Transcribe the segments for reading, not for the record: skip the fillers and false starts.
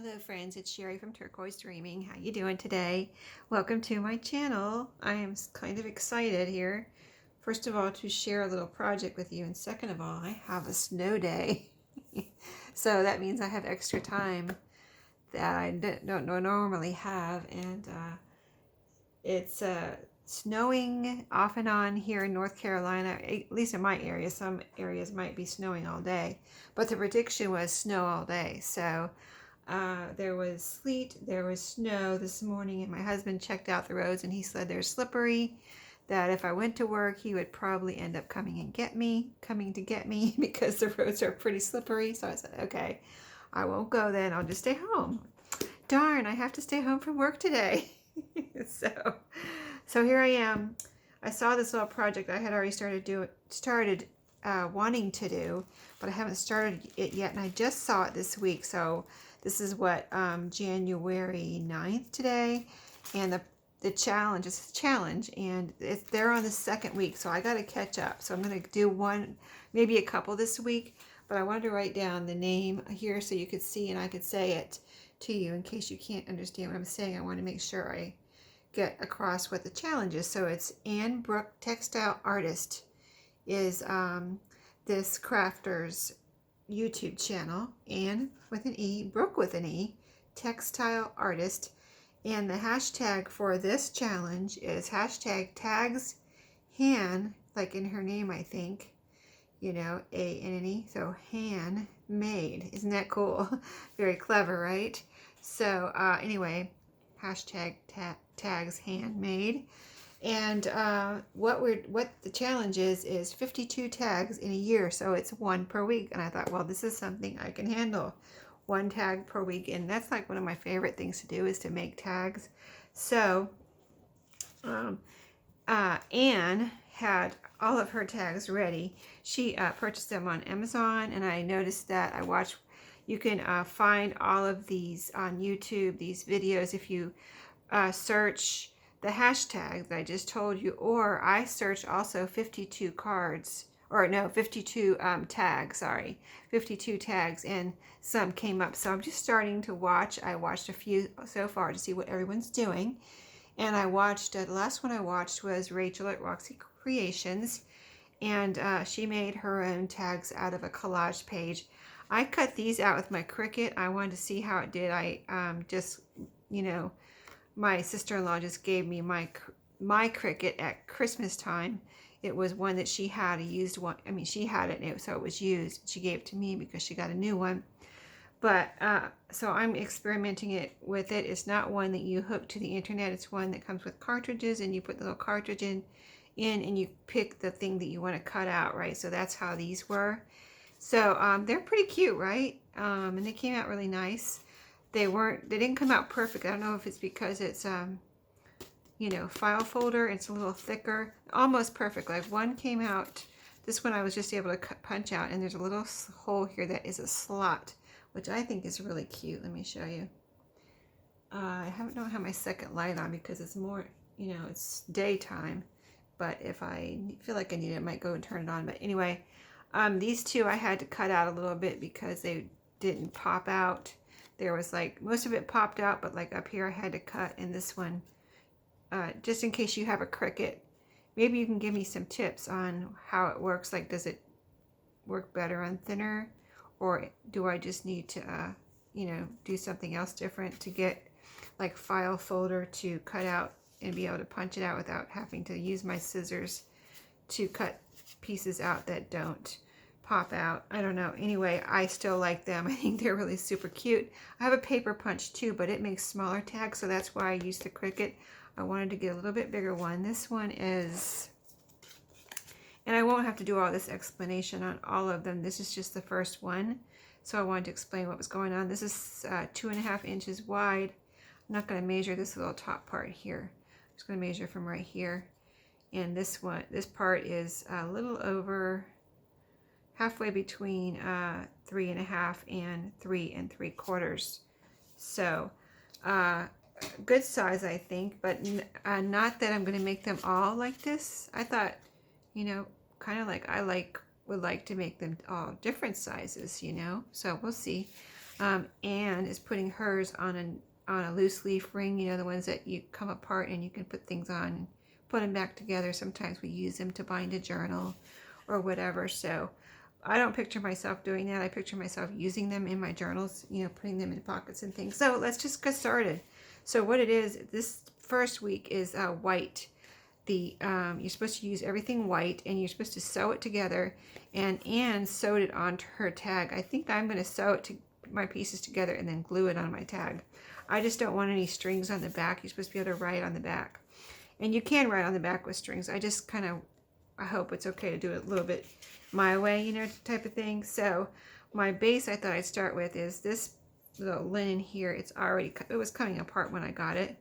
Hello friends, it's Sherry from Turquoise Dreaming. How you doing today? Welcome to my channel. I am kind of excited here. First of all, to share a little project with you, and second of all, I have a snow day. So that means I have extra time that I don't normally have, and it's snowing off and on here in North Carolina, at least in my area. Some areas might be snowing all day, but the prediction was snow all day. So there was sleet, there was snow this morning, and my husband checked out the roads and he said they're slippery, that if I went to work he would probably end up coming to get me because the roads are pretty slippery. So I said, okay, I won't go then, I'll just stay home. Darn, I have to stay home from work today. So here I am. I saw this little project I had already started wanting to do, but I haven't started it yet, and I just saw it this week. So this is what, January 9th today, and the challenge is a challenge, and they're on the second week, so I got to catch up. So I'm going to do one, maybe a couple this week, but I wanted to write down the name here so you could see and I could say it to you in case you can't understand what I'm saying. I want to make sure I get across what the challenge is. So it's Brook Textile Artist is this crafter's YouTube channel, Anne with an E, Brook with an E, Textile Artist, and the hashtag for this challenge is hashtag tags Han, like in her name, I think, you know, A-N-N-E, so handmade. Isn't that cool? Very clever, right? So anyway, hashtag tags handmade. And what the challenge is 52 tags in a year, so it's one per week. And I thought, well, this is something I can handle, one tag per week. And that's like one of my favorite things to do, is to make tags. So Anne had all of her tags ready. She purchased them on Amazon, and I noticed that you can find all of these on YouTube, these videos, if you search the hashtag that I just told you, or I searched also 52 cards, or no, 52 tags, sorry, 52 tags, and some came up. So I'm just starting to watch. I watched a few so far to see what everyone's doing, and I watched, the last one I watched was Rachel at Roxy Creations, and she made her own tags out of a collage page. I cut these out with my Cricut. I wanted to see how it did. I just, you know, my sister-in-law just gave me my Cricut at Christmas time. It was one that she had, a used one. I mean, she had it, so it was used. She gave it to me because she got a new one. But so I'm experimenting with it. It's not one that you hook to the internet. It's one that comes with cartridges, and you put the little cartridge in and you pick the thing that you want to cut out, right? So that's how these were. So they're pretty cute, right? And they came out really nice. They didn't come out perfect. I don't know if it's because it's, you know, file folder. It's a little thicker, almost perfect. Like one came out, this one I was just able to punch out, and there's a little hole here that is a slot, which I think is really cute. Let me show you. I don't have my second light on because it's more, you know, it's daytime, but if I feel like I need it, I might go and turn it on. But anyway, these two I had to cut out a little bit because they didn't pop out. There was like, most of it popped out, but like up here I had to cut. And this one, just in case you have a Cricut, maybe you can give me some tips on how it works. Like, does it work better on thinner, or do I just need to, you know, do something else different to get like file folder to cut out and be able to punch it out without having to use my scissors to cut pieces out that don't pop out. I don't know. Anyway, I still like them. I think they're really super cute. I have a paper punch too, but it makes smaller tags, so that's why I used the Cricut. I wanted to get a little bit bigger one. This one is, and I won't have to do all this explanation on all of them. This is just the first one, so I wanted to explain what was going on. This is 2.5 inches wide. I'm not going to measure this little top part here. I'm just going to measure from right here. And this part is a little over halfway between 3.5 and 3 3/4. So good size, I think, but not that I'm going to make them all like this. I thought, you know, kind of like would like to make them all different sizes, you know. So we'll see. Anne is putting hers on a loose leaf ring, you know, the ones that you come apart and you can put things on and put them back together. Sometimes we use them to bind a journal or whatever. So I don't picture myself doing that. I picture myself using them in my journals, you know, putting them in pockets and things. So let's just get started. So what it is, this first week is white. You're supposed to use everything white, and you're supposed to sew it together. And Anne sewed it onto her tag. I think I'm going to sew it to my pieces together and then glue it on my tag. I just don't want any strings on the back. You're supposed to be able to write on the back, and you can write on the back with strings. I hope it's okay to do it a little bit my way, you know, type of thing. So my base I thought I'd start with is this little linen here. It was coming apart when I got it.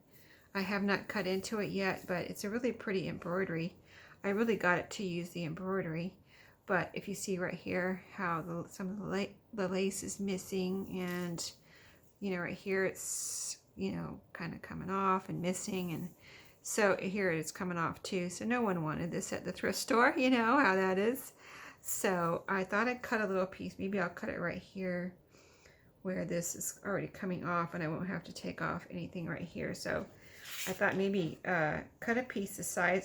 I have not cut into it yet, but it's a really pretty embroidery. I really got it to use the embroidery. But if you see right here how some of the lace is missing, and you know, right here it's, you know, kind of coming off and missing, and so here it's coming off too. So no one wanted this at the thrift store, you know how that is. So I thought I'd cut a little piece. Maybe I'll cut it right here where this is already coming off, and I won't have to take off anything right here. So I thought maybe cut a piece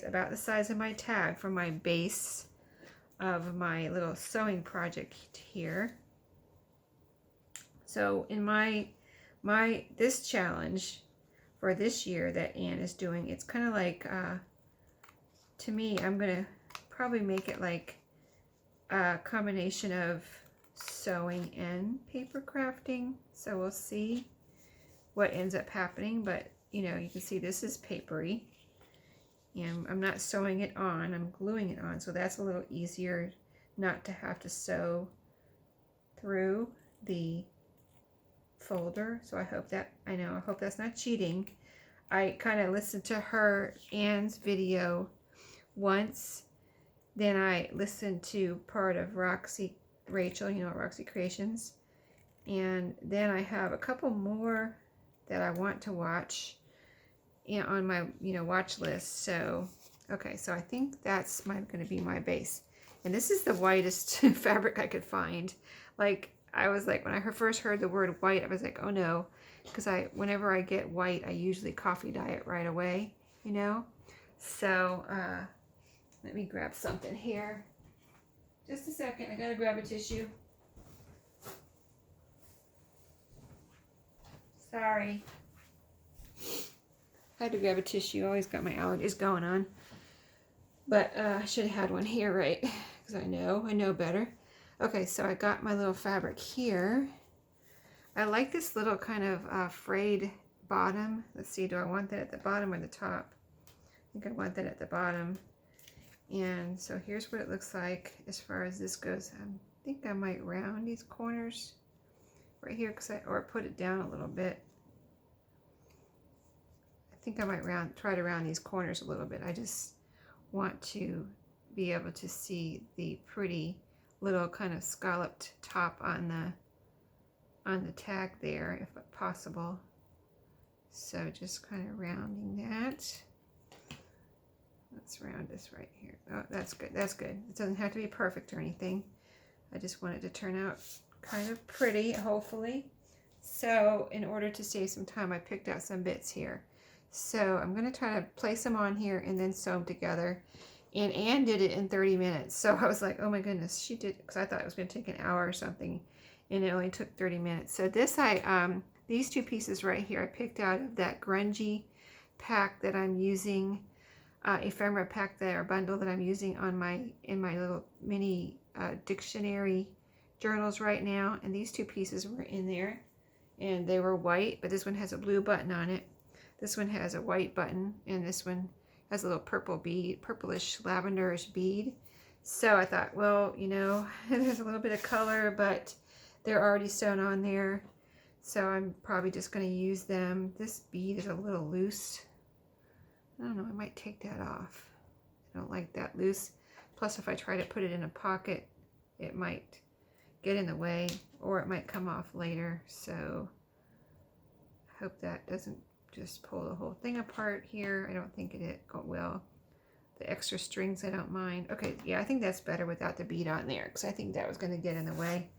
about the size of my tag from my base of my little sewing project here. So in this challenge for this year that Anne is doing, it's kind of like, to me, I'm going to probably make it like a combination of sewing and paper crafting. So we'll see what ends up happening, but you know, you can see this is papery, and I'm not sewing it on, I'm gluing it on, so that's a little easier not to have to sew through the folder. So I hope that's not cheating. I kind of listened to Anne's video once, then I listened to part of Rachel, you know, Roxy Creations, and then I have a couple more that I want to watch on my, you know, watch list. So okay, so I think that's going to be my base, and this is the whitest fabric I could find. Like, I was like, when I first heard the word white, I was like, oh no, because whenever I get white, I usually coffee dye it right away, you know. So let me grab something here. Just a second, I gotta grab a tissue. Sorry. I had to grab a tissue. Always got my allergies going on. But I should have had one here, right? Because I know better. Okay, so I got my little fabric here. I like this little kind of frayed bottom. Let's see, do I want that at the bottom or the top? I think I want that at the bottom. And so here's what it looks like as far as this goes. I think I might round these corners right here, or put it down a little bit. I think I might try to round these corners a little bit. I just want to be able to see the pretty little kind of scalloped top on the tag there, if possible. So just kind of rounding that. Let's round this right here. Oh, that's good. That's good. It doesn't have to be perfect or anything. I just want it to turn out kind of pretty, hopefully. So in order to save some time, I picked out some bits here. So I'm going to try to place them on here and then sew them together. And Anne did it in 30 minutes. So I was like, oh my goodness, she did, because I thought it was going to take an hour or something, and it only took 30 minutes. So these two pieces right here, I picked out of that grungy pack that I'm using, ephemera pack or bundle that I'm using in my little mini dictionary journals right now. And these two pieces were in there, and they were white, but this one has a blue button on it. This one has a white button, and this one has a little purple bead, purplish lavenderish bead. So I thought, well, you know, there's a little bit of color, but they're already sewn on there, so I'm probably just going to use them. This bead is a little loose. I don't know, I might take that off. I don't like that loose. Plus, if I try to put it in a pocket, it might get in the way, or it might come off later. So I hope that doesn't just pull the whole thing apart here. I don't think it will. The extra strings, I don't mind. Okay, yeah, I think that's better without the bead on there, because I think that was going to get in the way.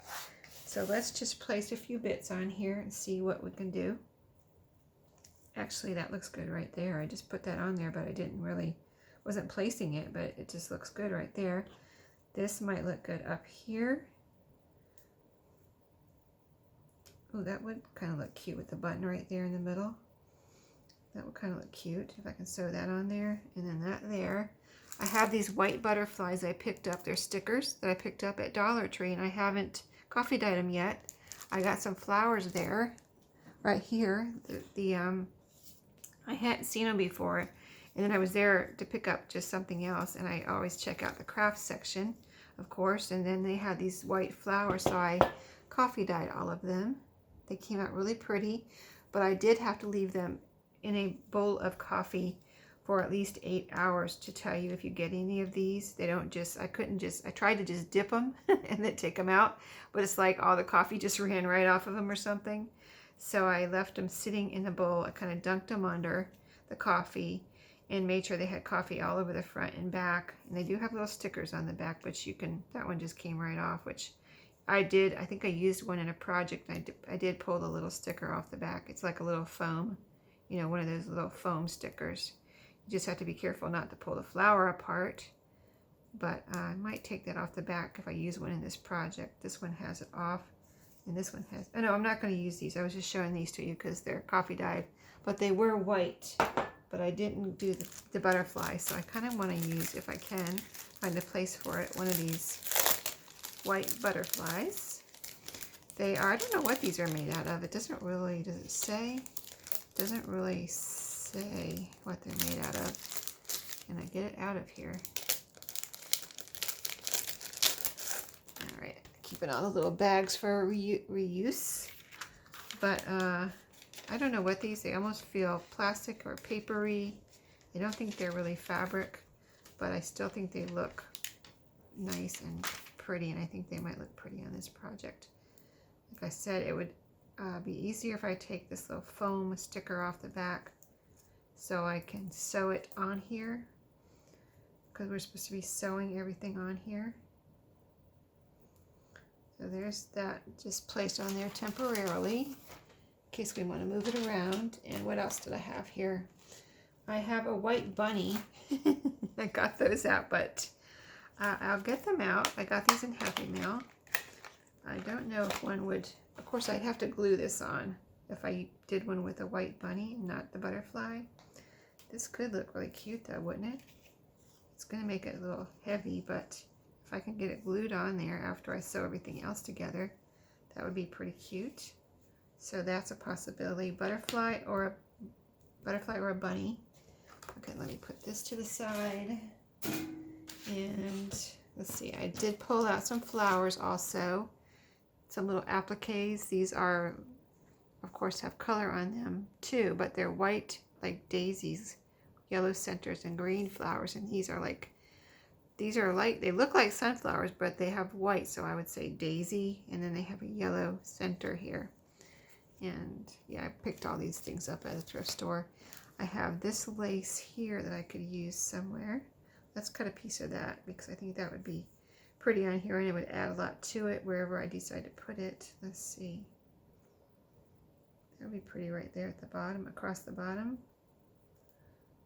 So let's just place a few bits on here and see what we can do. Actually, that looks good right there. I just put that on there, but I wasn't placing it, but it just looks good right there. This might look good up here. Oh, that would kind of look cute with the button right there in the middle. That would kind of look cute if I can sew that on there. And then that there. I have these white butterflies I picked up. They're stickers that I picked up at Dollar Tree, and I haven't coffee dyed them yet. I got some flowers there, right here. I hadn't seen them before, and then I was there to pick up just something else, and I always check out the craft section, of course, and then they had these white flowers, so I coffee dyed all of them. They came out really pretty, but I did have to leave them in a bowl of coffee for at least 8 hours to tell you if you get any of these. They don't just, I tried to just dip them and then take them out, but it's like all the coffee just ran right off of them or something. So I left them sitting in the bowl. I kind of dunked them under the coffee and made sure they had coffee all over the front and back. And they do have little stickers on the back, but that one just came right off, which I think I used one in a project. I did pull the little sticker off the back. It's like a little foam, you know, one of those little foam stickers. You just have to be careful not to pull the flower apart. But I might take that off the back if I use one in this project. This one has it off, and this one has, oh no, I'm not going to use these. I was just showing these to you because they're coffee dyed, but they were white. But I didn't do the butterfly, so I kind of want to use, if I can, find a place for it, one of these white butterflies. They are, I don't know what these are made out of. It doesn't really, does it say? It doesn't really say what they're made out of. Can I get it out of here? All right, keeping all the little bags for reuse. But I don't know what they almost feel plastic or papery. I don't think they're really fabric, but I still think they look nice and pretty, and I think they might look pretty on this project. Like I said, it would be easier if I take this little foam sticker off the back so I can sew it on here, because we're supposed to be sewing everything on here. So there's that just placed on there temporarily in case we want to move it around. And what else did I have here? I have a white bunny. I got those out, but I'll get them out. I got these in Happy Mail. I don't know if one would, of course I'd have to glue this on if I did one with a white bunny and not the butterfly. This could look really cute though, wouldn't it? It's going to make it a little heavy, but if I can get it glued on there after I sew everything else together, that would be pretty cute. So that's a possibility. Butterfly or a bunny. Okay, let me put this to the side. And let's see, I did pull out some flowers also. Some little appliques. These are, of course, have color on them too, but they're white like daisies, yellow centers and green flowers. And these are like, they look like sunflowers, but they have white, so I would say daisy, and then they have a yellow center here. And yeah, I picked all these things up at a thrift store. I have this lace here that I could use somewhere. Let's cut a piece of that because I think that would be pretty on here, and it would add a lot to it wherever I decide to put it. Let's see. That would be pretty right there at the bottom, across the bottom.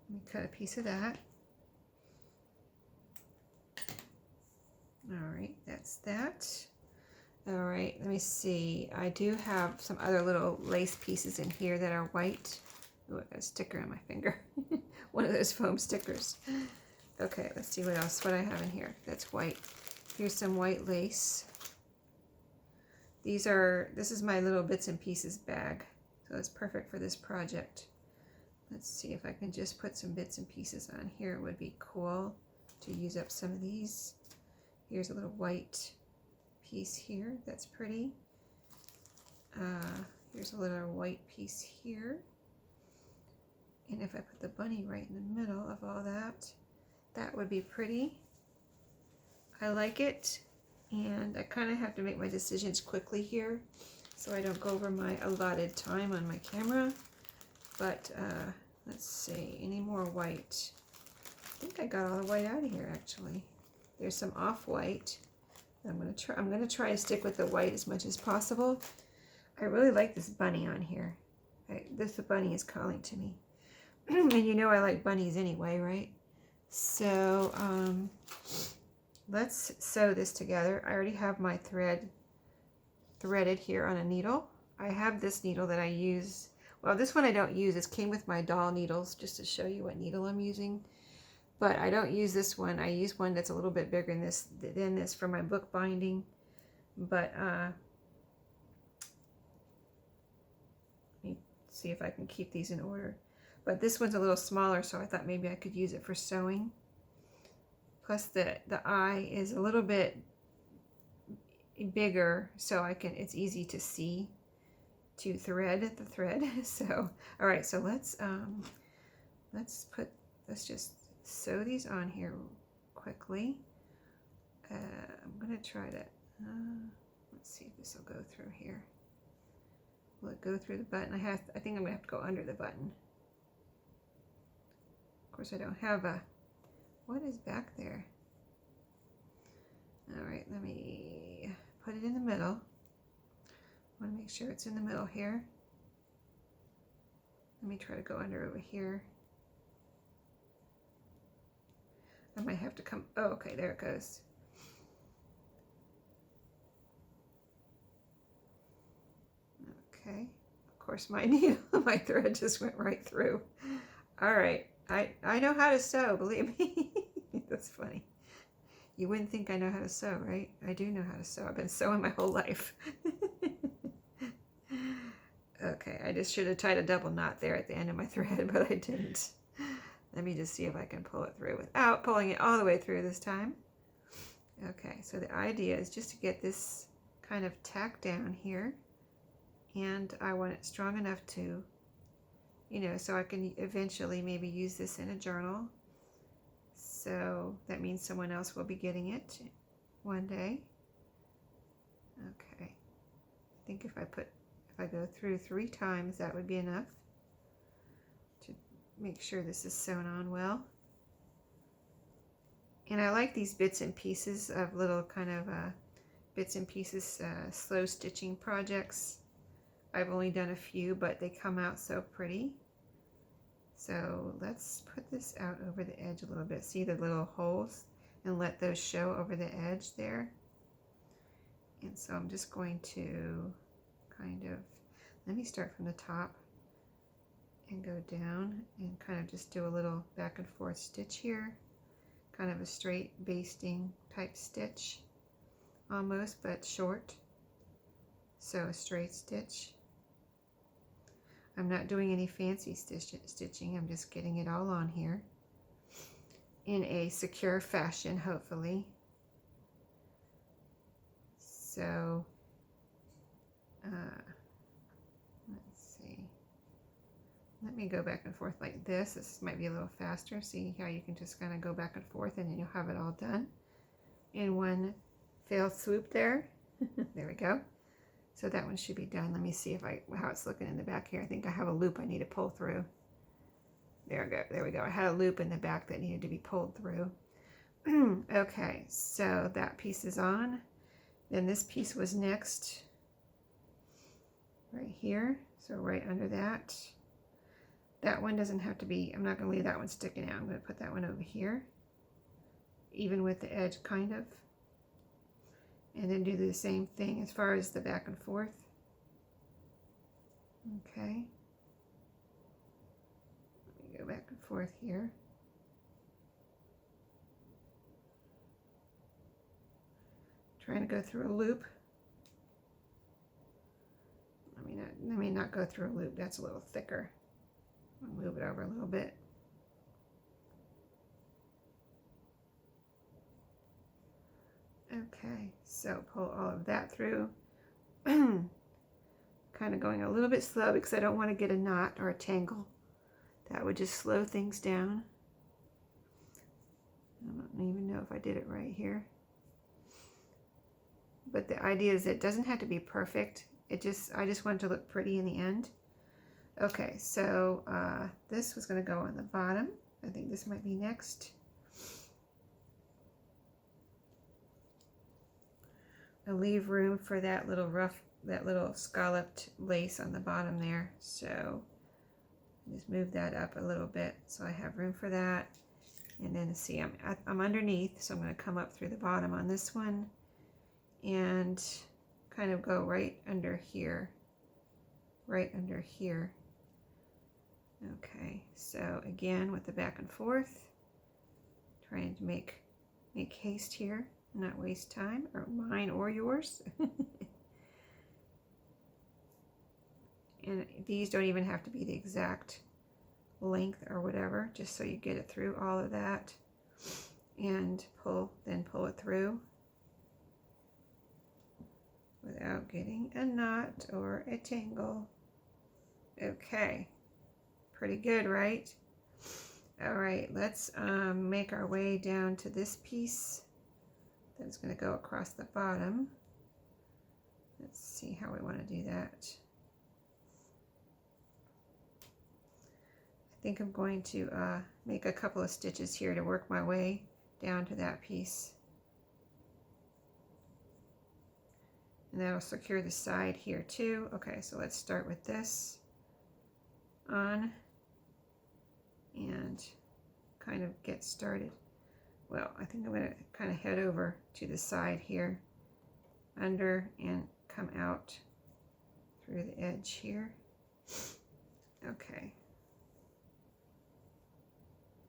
Let me cut a piece of that. All right, that's that. All right, let me see. I do have some other little lace pieces in here that are white. Oh, I got a sticker on my finger. One of those foam stickers. Okay, let's see what I have in here that's white. Here's some white lace. This is my little bits and pieces bag, so it's perfect for this project. Let's see if I can just put some bits and pieces on here. It would be cool to use up some of these. Here's a little white piece here. That's pretty. Here's a little white piece here. And if I put the bunny right in the middle of all that, that would be pretty. I like it, and I kind of have to make my decisions quickly here so I don't go over my allotted time on my camera. But let's see, any more white? I think I got all the white out of here actually. There's some off-white. I'm gonna try to stick with the white as much as possible. I really like this bunny on here. This bunny is calling to me. And you know I like bunnies anyway, right? So let's sew this together. I already have my thread threaded here on a needle. I have this needle that I use. Well, this one I don't use. It came with my doll needles, just to show you what needle I'm using. But I don't use this one. I use one that's a little bit bigger than this for my book binding. But let me see if I can keep these in order. But this one's a little smaller, so I thought maybe I could use it for sewing. Plus the eye is a little bit bigger, so it's easy to see, to thread the thread. So all right, so let's just sew these on here quickly. I'm gonna try to let's see if this will go through here. Will it go through the button? I think I'm gonna have to go under the button. Of course I don't have what is back there? All right, let me put it in the middle. I want to make sure it's in the middle here. Let me try to go under over here. I might have to come, oh, okay, there it goes. Okay, of course my needle, my thread just went right through. All right, I know how to sew, believe me. That's funny. You wouldn't think I know how to sew, right? I do know how to sew. I've been sewing my whole life. Okay, I just should have tied a double knot there at the end of my thread, but I didn't. Let me just see if I can pull it through without pulling it all the way through this time. Okay, so the idea is just to get this kind of tacked down here, and I want it strong enough to, you know, so I can eventually maybe use this in a journal. So that means someone else will be getting it one day. Okay, I think if I go through 3 times, that would be enough to make sure this is sewn on well. And I like these bits and pieces of little kind of bits and pieces slow stitching projects. I've only done a few, but they come out so pretty. So let's put this out over the edge a little bit. See the little holes? And let those show over the edge there. And so I'm just going to kind of, let me start from the top and go down and kind of just do a little back and forth stitch here. Kind of a straight basting type stitch almost, but short. So a straight stitch. I'm not doing any fancy stitching. I'm just getting it all on here in a secure fashion, hopefully. So let's see. Let me go back and forth like this. This might be a little faster. See how you can just kind of go back and forth and then you'll have it all done in one fell swoop there. There we go. So that one should be done. Let me see how it's looking in the back here. I think I have a loop I need to pull through. There we go. There we go. I had a loop in the back that needed to be pulled through. Okay, so that piece is on. Then this piece was next right here. So right under that. That one doesn't have to be, I'm not going to leave that one sticking out. I'm going to put that one over here, even with the edge kind of. And then do the same thing as far as the back and forth. Okay. Let me go back and forth here. Trying to go through a loop. Let me not go through a loop. That's a little thicker. I'll move it over a little bit. Okay, so pull all of that through. Kind of going a little bit slow because I don't want to get a knot or a tangle. That would just slow things down. I don't even know if I did it right here. But the idea is it doesn't have to be perfect. I just want it to look pretty in the end. Okay, so this was going to go on the bottom. I think this might be next. leave room for that little that little scalloped lace on the bottom there. So just move that up a little bit so I have room for that. And then see, I'm underneath, so I'm going to come up through the bottom on this one and kind of go right under here. Right under here. Okay, so again with the back and forth, trying to make haste here, not waste time, or mine or yours. And these don't even have to be the exact length or whatever, just so you get it through all of that and then pull it through without getting a knot or a tangle. Okay, pretty good, right? All right, let's make our way down to this piece that's going to go across the bottom. Let's see how we want to do that. I think I'm going to make a couple of stitches here to work my way down to that piece. And that'll secure the side here too. Okay, so let's start with this on and kind of get started. Well, I think I'm going to kind of head over to the side here, under, and come out through the edge here. Okay.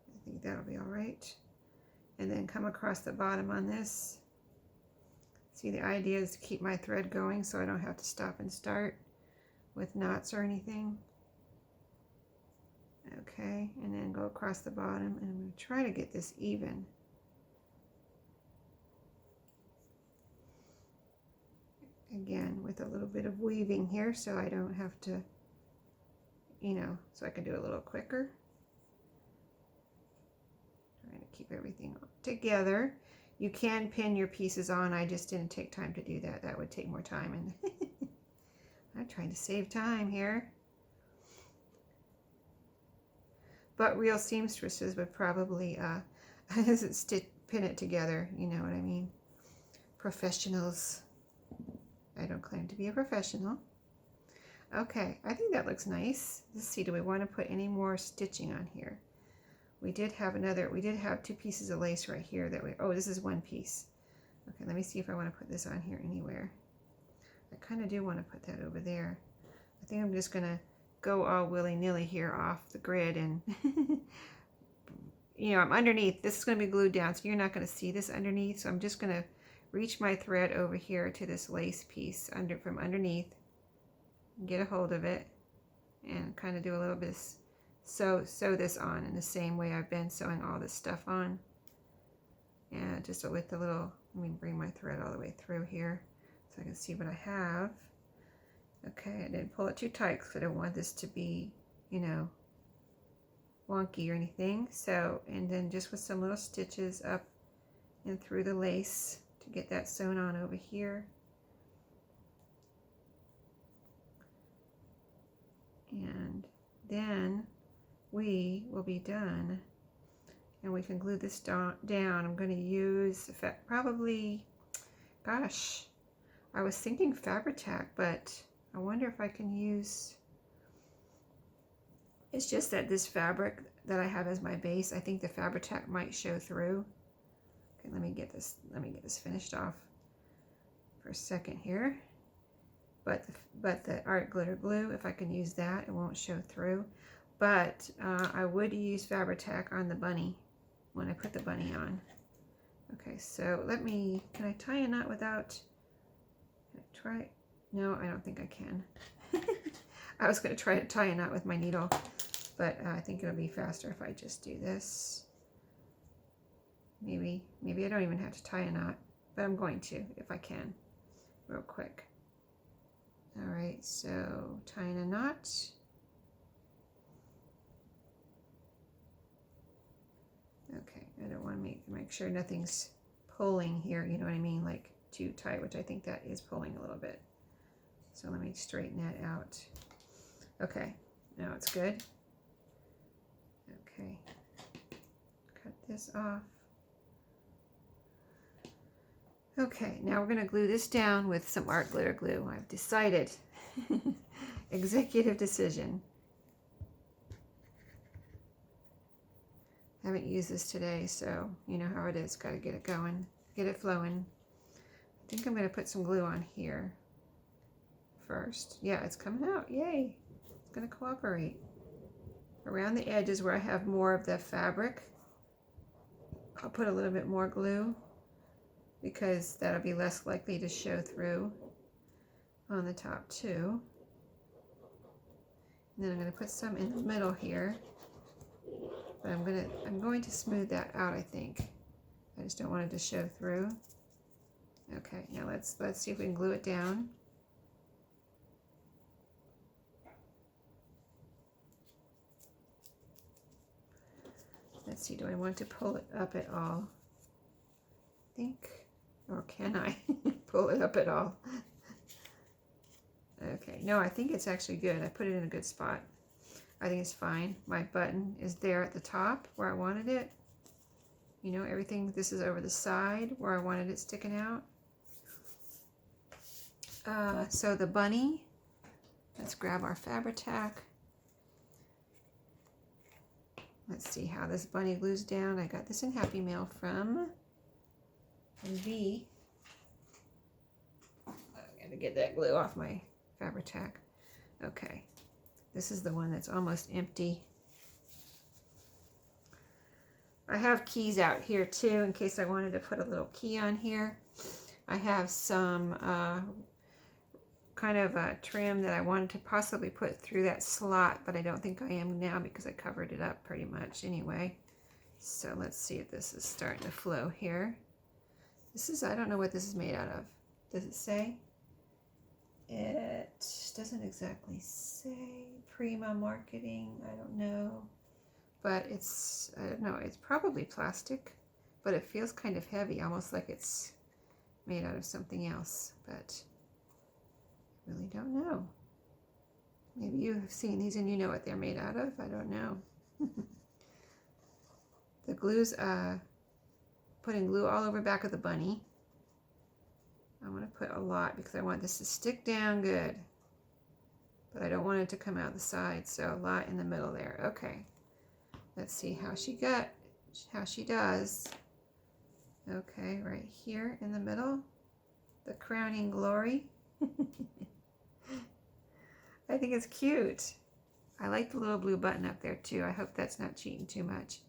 I think that'll be all right. And then come across the bottom on this. See, the idea is to keep my thread going so I don't have to stop and start with knots or anything. Okay, and then go across the bottom, and I'm going to try to get this even. Again, with a little bit of weaving here so I don't have to, so I can do it a little quicker. Trying to keep everything together. You can pin your pieces on. I just didn't take time to do that. That would take more time, and I'm trying to save time here. But real seamstresses would probably pin it together, you know what I mean? Professionals. I don't claim to be a professional. Okay, I think that looks nice. Let's see, do we want to put any more stitching on here? We did have 2 pieces of lace right here that oh, this is one piece. Okay, let me see if I want to put this on here anywhere. I kind of do want to put that over there. I think I'm just going to go all willy-nilly here off the grid, and I'm underneath. This is going to be glued down, so you're not going to see this underneath. So I'm just going to reach my thread over here to this lace piece from underneath, get a hold of it, and kind of do a little bit of sew this on in the same way I've been sewing all this stuff on. And just with the little, let me bring my thread all the way through here so I can see what I have. Okay, I didn't pull it too tight because I don't want this to be, wonky or anything. So, and then just with some little stitches up and through the lace to get that sewn on over here. And then we will be done. And we can glue this down. I'm going to use probably, gosh, I was thinking Fabri-Tac, but I wonder if I can use, it's just that this fabric that I have as my base, I think the Fabri-Tac might show through. Okay, let me get this finished off for a second here. But the art glitter glue, if I can use that, it won't show through. But I would use Fabri-Tac on the bunny when I put the bunny on. Okay, so can I tie a knot without, can I try? No, I don't think I can. I was going to try to tie a knot with my needle, but I think it'll be faster if I just do this. Maybe I don't even have to tie a knot, but I'm going to if I can, real quick. All right, so tying a knot. Okay, I don't want to make sure nothing's pulling here, you know what I mean, like too tight, which I think that is pulling a little bit. So let me straighten that out. Okay, now it's good. Okay, cut this off. Okay, now we're going to glue this down with some art glitter glue. I've decided. Executive decision. Haven't used this today, so you know how it is. Got to get it going, get it flowing. I think I'm going to put some glue on here first. Yeah, it's coming out. Yay! It's going to cooperate. Around the edges where I have more of the fabric, I'll put a little bit more glue because that'll be less likely to show through on the top too. And then I'm going to put some in the middle here. But I'm going to smooth that out, I think. I just don't want it to show through. Okay, now let's see if we can glue it down. Let's see, do I want to pull it up at all? I think, or can I pull it up at all? Okay, no, I think it's actually good. I put it in a good spot. I think it's fine. My button is there at the top where I wanted it. You know, everything, this is over the side where I wanted it sticking out. So the bunny, let's grab our Fabri-Tac. Let's see how this bunny glues down. I got this in Happy Mail from V. I'm gonna get that glue off my Fabri-Tac. Okay, this is the one that's almost empty. I have keys out here too in case I wanted to put a little key on here. I have some kind of a trim that I wanted to possibly put through that slot, but I don't think I am now because I covered it up pretty much anyway. So let's see if this is starting to flow here. This is, I don't know what this is made out of. Does it say? It doesn't exactly say. Prima Marketing, I don't know. But it's, I don't know, it's probably plastic, but it feels kind of heavy, almost like it's made out of something else, but I really don't know. Maybe you have seen these and you know what they're made out of. I don't know. The glue's, putting glue all over the back of the bunny. I want to put a lot because I want this to stick down good, but I don't want it to come out the side, so a lot in the middle there. Okay. Let's see how she does. Okay, right here in the middle, the crowning glory. I think it's cute. I like the little blue button up there too. I hope that's not cheating too much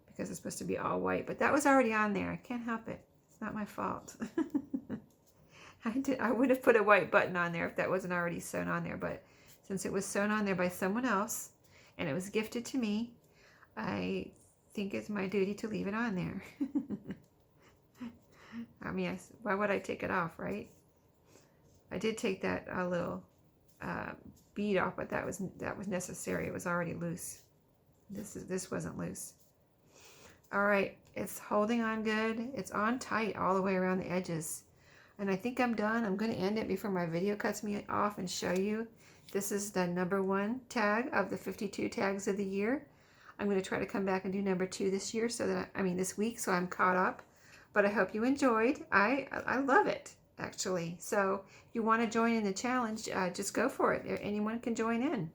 because it's supposed to be all white, but that was already on there. I can't help it. It's not my fault. I would have put a white button on there if that wasn't already sewn on there, but since it was sewn on there by someone else and it was gifted to me, I think it's my duty to leave it on there. I mean, why would I take it off, right? I did take that little bead off, but that was necessary. It was already loose. This wasn't loose. All right, it's holding on good. It's on tight all the way around the edges. And I think I'm done. I'm going to end it before my video cuts me off and show you. This is the #1 tag of the 52 tags of the year. I'm going to try to come back and do #2 this year, so that this week, so I'm caught up. But I hope you enjoyed. I love it, actually. So if you want to join in the challenge, just go for it. Anyone can join in,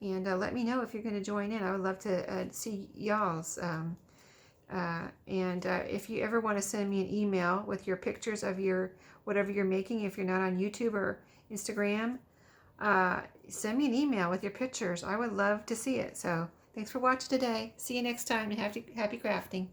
and let me know if you're going to join in. I would love to see y'all's. If you ever want to send me an email with your pictures of your whatever you're making, if you're not on YouTube or Instagram, send me an email with your pictures. I would love to see it. So thanks for watching today. See you next time, and happy crafting.